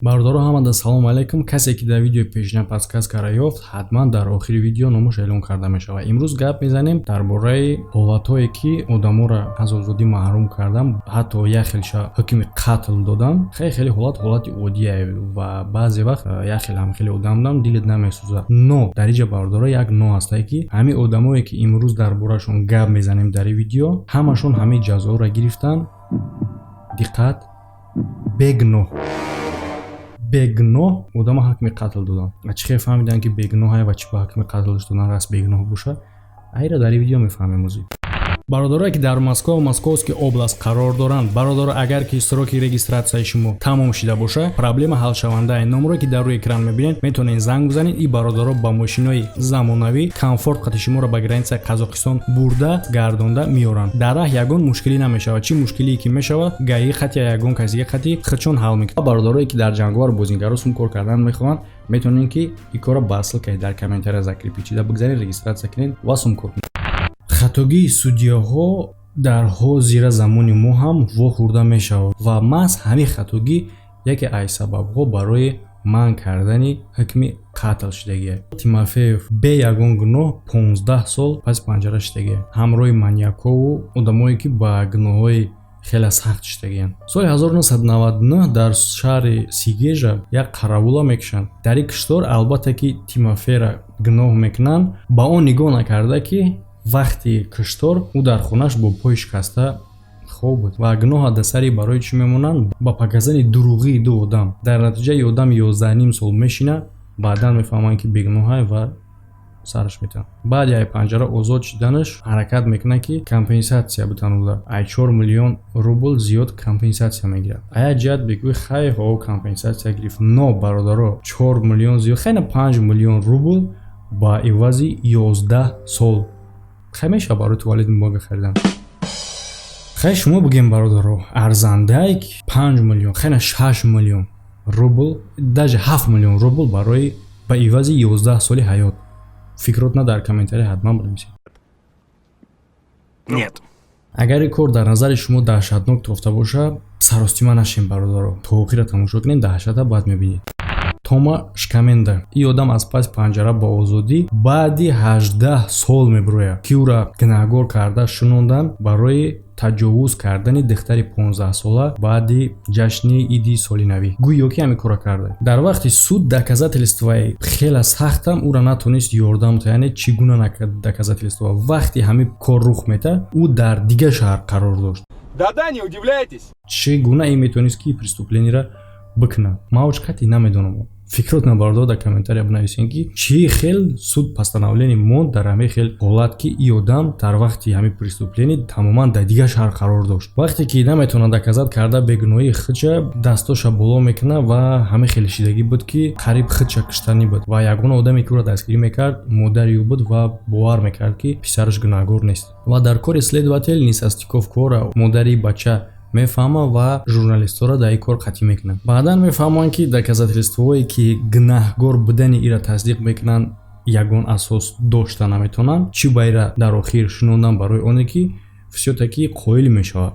Бардоро ҳамада салому алайкум. Касе ки дар видеои пешина подсказка ра ёфт, ҳатман дар охири видео номаш эълон карда мешавад. Имрӯз гап мезанем дар бораи ҳолатҳое ки одаморо аз озодӣ маҳрум кардан, ҳатто яхелша ҳукми қатл додан. Хеле ҳолати оддие ва баъзе вақт яхеле одамам дилет намесӯзад. Но дар инҷа бардоро як но ҳастае ки ҳамин одамое ки имрӯз дар борашон гап мезанем дар ин видео, ҳамашон ҳамин ҷазоро гирифтан. Диққат, бегуноҳ одама ҳукми қатл додан. Чӣ хел фаҳмидан ки бегуноҳае ва чӣ ба ҳукми қатлш додан раст бегуноҳ боша? Айра дар ин видео мефаҳмем ӯзи. Бародарое ки дар Москва ва Московский област қарор доранд, бародаро агар ки сроки регистратсияи шумо тамом шуда боша, проблема ҳалшавандае. Номеро ки дар рӯи экран мебинед, метавонед занг бизанед. И бародаро ба мошинои замонавӣ комфорт қати шуморо ба границаи Қазоқистон бурда гардонда меоранд. Дар раҳ ягон мушкилӣ намешавад. Чӣ мушкилие ки мешавад, гаи хати я ягон касиги хати худшон ҳал мекунад. Бародарое ки дар ҷанговар бозингаро сум кор кардан мехоҳанд, метавонед ки ин корро ба ссилкаи дар комментария закри пичида бигзаред, регистратсия кунед ва сум кор кунед. Хатогии судяҳо дар ҳозира замони мо ҳам вохӯрда мешавад ва маҳз ҳамин хатогӣ яке аз сабабҳо барои манъ кардани ҳукми қатл шудагиаст. Тимофеев бе ягон гуноҳ 15 сол паси панҷара шудагиаст, ҳамроҳи маньякову одамое ки ба гуноҳҳои хеле сахт шудагианд. Соли 1999 дар шаҳри Сигежа як қаравула мекушанд. Дар ин киштор албатта ки Тимофеера гуноҳ мекунанд, ба он нигоҳ накарда ки вақти киштор ӯ дар хонаш бо пои шикаста хоб буд ва гуноҳ дасари барои чӣ мемонанд? Ба паказани дуруғии ду одам. Дар натиҷа ин одам 11.5 сол мешина, баъдан мефаҳманд ки бегуноҳае ва сараш метавад. Баъди ай панҷара озод шуданаш ҳаракат мекунад ки компенсатсия битануда. Ай 4 миллион рубл зиёд компенсатсия мегирад. Ай ҷиҳат бигӯй хай ҳо компенсатсия гирифт. Но бародаро 4 миллион зиёд хайна 5 миллион рубл ба ивази 11 сол. Хай меша барои туалет мебога харидан. Хай шумо бигем бародаро, арзандае ки 5 миллион, хайна 6 миллион рубл, даже 7 миллион рубл барои ба ивази 11 соли ҳаёт. Фикротна дар комментария ҳатман бинависед. Нет. Агар ин кор дар назари шумо даҳшатнок тофта боша, саростима нашем бародаро. То охира тамошо кунед, даҳшата баъд мебинед. Тома Шкаменда. Ин одам аз паси панҷара ба озодӣ баъди 18 сол мебирояд ки ӯра гунаҳгор карда шунондан барои таҷовуз кардани духтари 15 сола баъди ҷашни иди соли навӣ. Гӯё ки ҳамин кора карда. Дар вақти суд доказательствои хеле сахтам ӯра натавонист ёрдам то, яъне чӣ гуна доказательство. Вақти ҳамин кор рух мета, ӯ дар дигар шаҳр қарор дошт. Да-да, не удивляйтесь. Чӣ гуна ин метавонист ки преступлениеро бикунад? Ман кати намедонам. Фикрот набардо дар комментария бинависед ки чӣ хел суд постановление монд дар ҳамин хел ҳолат ки ин одам дар вақти ҳамин преступление тамоман дар дигар шаҳр қарор дошт. Вақте ки наметавонад доказат карда бегуноҳии худша, дастоша боло мекунад ва ҳамин хел шидагӣ буд ки қариб худша куштанӣ буд ва ягона одаме ки ӯро дастгирӣ мекард модари ӯ буд ва бовар мекард ки писараш гунаҳгор нест. Ва дар кори следователь Нисастиков кора модари бача мефаҳмад ва журналистҳоро дар ин кор қатъӣ мекунанд. Баъдан мефаҳманд ки доказательствое ки гунаҳгор будани ира тасдиқ мекунанд ягон асос дошта наметавонанд. Чӣ ба ира дар охир шунондан барои оне ки всё-таки қоил мешавад.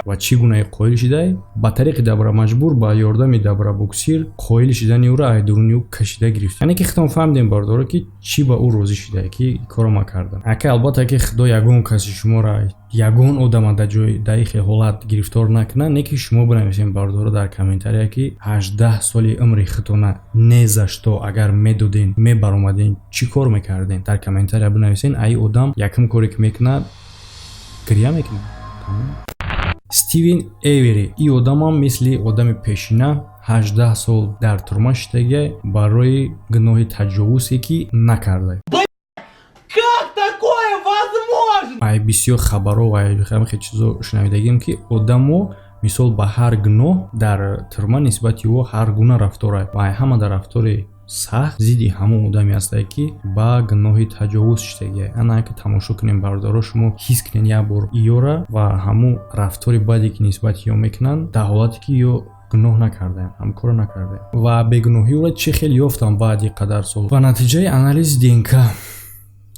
Ва чӣ гунаи қоил шидае? Ба тариқи дабрамаҷбур ба ёрдами дабрабуксир қоил шидани ӯро аз дуруни ӯ кашида гирифт. Яъне ки худам фаҳмидем бародаро ки чӣ ба ӯ розӣ шидае ки корро ман кардам. Ака албатта ки худо ягон каси шуморо ягон одама дар ҷои дар ин хел ҳолат гирифтор накунад. Не ки шумо бинависем бародаро дар комментария ки 18 соли умри худтона не за што агар медоден мебаромаден чӣ кор мекарден? Дар комментария бинависен ай одам якум коре ки мекунад гирья мекунад. Стивен Эвери. Ин одамам мисли одами пешина 18 сол дар турма шудагиаст барои гуноҳи таҷовузе ки накарда. Как такое возможно? Ай бисёр хабаро ва хеле чизо шунавидагим ки одамо мисол ба ҳар гуноҳ дар турма нисбати ӯ ҳар гуна рафтор ва ҳама дар рафтори сахт зидди ҳамон одаме ҳастае ки ба гуноҳи таҷовуз шудагиаст. Ана ки тамошо кунем бародаро, шумо ҳис кунед як бор иёра ва ҳамон рафтори баъде ки нисбати ё мекунанд дар ҳолате ки ё гуноҳ накардаем, ҳамин корро накардаем ва бегуноҳиро чӣ хел ёфтам баъди қадар сол. Ва натиҷаи анализи ДНК.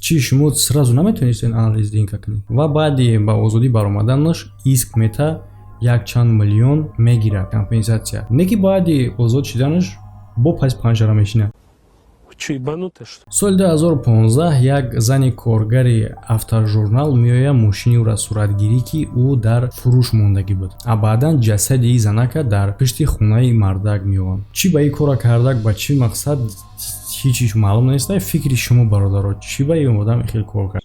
Чӣ шумо сразу наметавонистед анализи ДНК кунед? Ва баъди ба озодӣ баромаданаш иск мета якчанд миллион мегирад компенсатсия. Не ки баъди озод шиданаш бо паси панҷара мешинад. Че, ебанутый, что ли? соли 2015 як зани коргари автожурнал меоя мошини ӯра суратгирӣ ки ӯ дар фурӯш мондагӣ буд. А баъдан ҷасади и занака дар пишти хунаи мардак меёбанд. Чӣ ба ин кора кардак, ба чӣ мақсад ҳеч маълум нест. Фикри шумо бародаро, чӣ ба ин одам хел кор кард?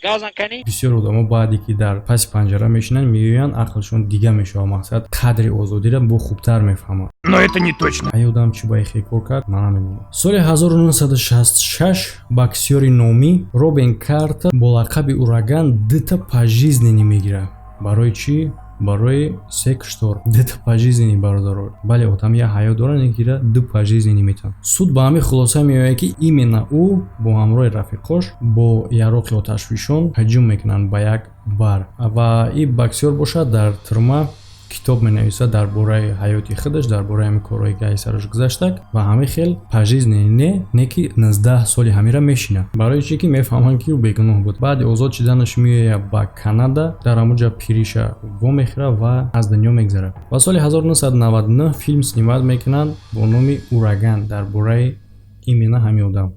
Бисёр одамо баъде ки дар паси панҷара мешинанд меоянд, ақлшон дига мешавад. Мақсад қадри озодиро бо хубтар мефаҳмад. Но это не точно. Ай одам чӣ ба ин хел кор кард, ман намедонам. Соли 1966 боксёри номӣ Робин Картер бо лақаби ураган дта пожизненӣ мегирад. Барои чӣ? Барои сек-штор. Дта пожизненӣ бародаро. Бале отам я ҳаёт дора негира ду пожизненӣ метан. Суд ба ҳамин хулоса меояд ки именно ӯ бо ҳамроҳи рафиқош бо яроқи оташфишон ҳаҷум мекунанд ба як бар ва ин боксёр бошад дар тирма китоб менависад дар бораи ҳаёти худаш, дар бораи ҳамин корҳои ки ай сараш гузаштак ва ҳамин хел пожизненӣ не ки 19 соли ҳамира мешинад. Барои чӣ ки мефаҳманд ки ӯ бегуноҳ буд. Баъди озод шиданаш меояд ба Канада, дар ҳамунҷа пириша вомехӯрад ва аз дунё мегзарад. Ва соли 1999 филм снимат мекунанд бо номи Ураган дар бораи именно ҳамин одам.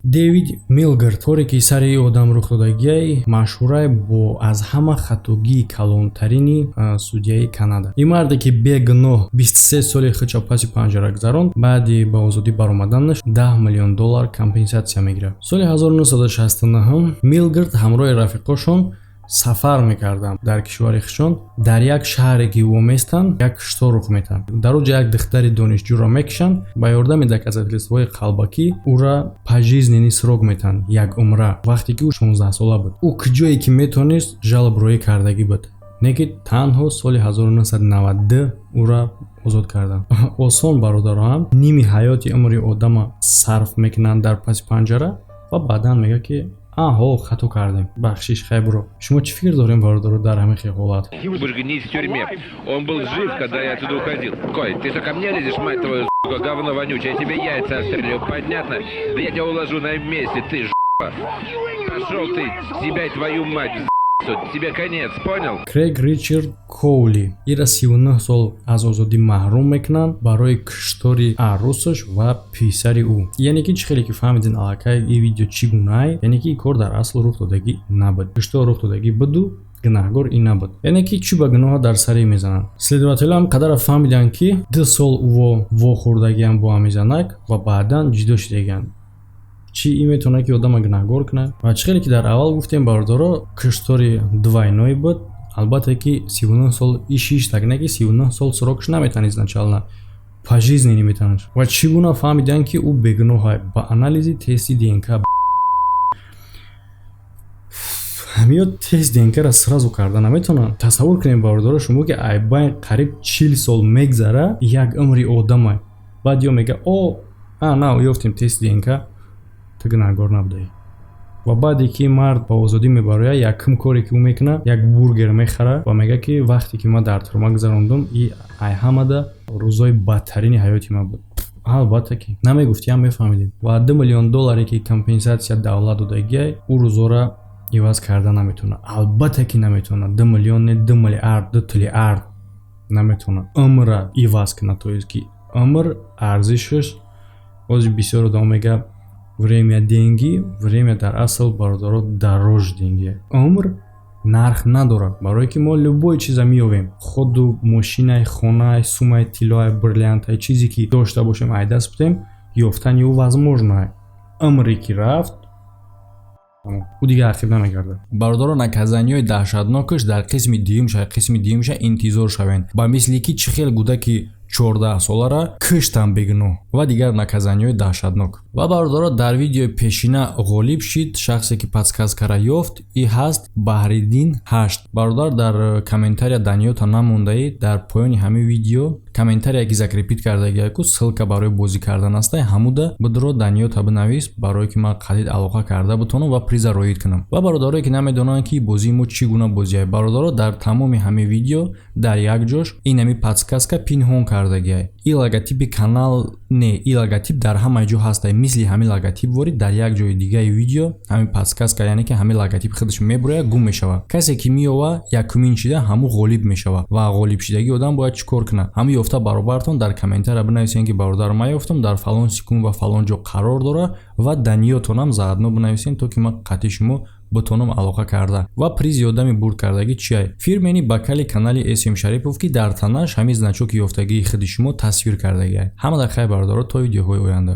Дэвид Милгард коре ки сари ин одам рух додагиай машҳурай бо аз ҳама хатогии калонтарини судяи Канада. Ин марде ки бегуноҳ 23 соли худшо паси панҷара гузаронд, баъди ба озодӣ баромаданаш $10 миллион компенсатсия мегирад. Соли 1969 Милгард ҳамроҳи рафиқошон сафар мекарданд дар кишвари хушон. Дар як шаҳре ки воместанд, як куштор рух метавад. Дар оҷа як духтари донишҷӯро мекушанд, ба ёрдами доказательствои қалбакӣ ӯра пожизненӣ срок метаванд, як умра, вақте ки ӯ 16 сола буд. ӯ куҷое ки метавонист жалоброӣ кардагӣ буд. Не ки танҳо соли 1992 ӯра озод карданд. Осон бародарам, ними ҳаёти умри одама сарф мекунанд дар паси панҷара ва баъдан мегӯяд ки аҳо хато кардем, бахшиш, хай бро. Шумо чӣ фикр дорем бародаро дар ҳамин хел ҳолат? Вы же не в тюрьме. Он был жив, когда я оттуда уходил. Коль, ты что ко мне лезешь, мать твою, сука, говно вонючее? Я тебе яйца отстрелю, понятно? Да я тебя уложу на месте, ты ж***а. Пошел ты, себя и твою мать, тебе конец, понял? Крейг Ричард Коули ира 39 сол аз озодӣ маҳрум мекунанд барои куштори арӯсаш ва писари ӯ. Яъне ки чӣ хеле ки фаҳмидин аллакай ин видео чӣ гунаҳ, яъне ки ин кор дар асл рух додагӣ набуд. Куштор рух додагӣ буду, гунаҳгор ин набуд. Яъне ки чӣ ба гуноҳа дар сари мезананд. Следователам қадара фаҳмиданд ки 2 сол вохӯрдагиам бо ҳамин занак ва баъдан ҷудо шудагианд. Чӣ ин метавонад ки одама гунаҳгор кунад? Ва чӣ хеле ки дар аввал гуфтем бародаро, куштори двойной буд. Албатта ки 39 сол ишиш так не ки 39 сол срокш наметавонад изначально пожизненӣ метавонад. Ва чӣ гуна фаҳмиданд ки ӯ бегуноҳ? Ба анализи тести ДНК. ҳамиё тест ДНК-ро сразу карда наметавонанд. Тасаввур кунед бародаро, шумо ки айбайн қариб 40 сол мегзара як умри одама. Баъд ё мега на ёфтем тест ДНК, ту гунаҳгор набудаӣ. Ва баъде ки мард ба озодӣ мебарояд, якум коре ки ӯ мекунад, як бургер мехарад ва мега ки вақте ки ман дар турма гузарондум, и ай ҳамада рӯзои бадтарини ҳаёти ман буд. Албатта ки намегуфтиам, мефаҳмидем. ва $2 миллион ки компенсатсия давлат додагиай, ӯ рӯзора иваз карда наметавонад. Албатта ки наметавонад. 2 миллион не 2 миллиард, 2 триллиард наметавонад умра иваз кунад. То есть ки умр арзишаш ози бисёр одам мега время деньги, время дар асл бародаро дарож деньги. Умр нарх надорад, барое ки мо любой чиза меёвем. Ходу мошинаи, хонаи, сумаи тиллои, бриллиантаи, чизе ки дошта бошем ай даст битем, ёфтани ӯ возможно. Умре ки рафт, ӯ дига ақиб намегардад. Бародаро, наказаниёи даҳшатнокаш дар қисми дуюмша интизор шавем. Ба мисли ки чӣ хел гудаки 14 солара киштан бегуноҳ ва дигар наказаниёи даҳшатнок. Ва бародаро, дар видеои пешина ғолиб шид шахсе ки подсказкара ёфт, и ҳаст Баҳриддин 8. Бародар, дар комментария даниёта намондаи, дар поёни ҳамин видео комментария ки закрепит кардагиай ку ссилка барои бозӣ кардан астай, ҳамуда бидро даниёта бинавис, барое ки ман қадид алоқа карда битонам ва приза роид кунам. Ва бародарое ки намедонанд ки бозии мо чӣ гуна бозиай, бародаро, дар тамоми ҳамин видео дар як ҷош ин ҳамин подсказка пинҳон кардагиай. ин логотипи канал не ин логотип дар ҳама ҷо ҳаста мисли ҳамин логотип ворид дар як ҷои дигаи видео ҳамин подсказка яъне ки ҳамин логотип худаш мебурая гум мешава касе ки миёва якумин шида ҳаму ғолиб мешава ва ғолибшидагӣ одам бояд чӣ кор кунад ҳамин ёфта баробартон дар комментария бинависен ки бародар ман ёфтам дар фалон секунд ва фалон ҷо қарор дора ва даниётонам заадно бинависен то ки ман қатъи шумо бутонам алоқа карда ва приз ёдами бурд кардагӣ чиай фирмени бакали канали SM Шарипов ки дар танаш ҳамин значоки ёфтагии худи шумо тасвир кардагиай. Ҳама дар хайр бародаро то видеоҳои оянда.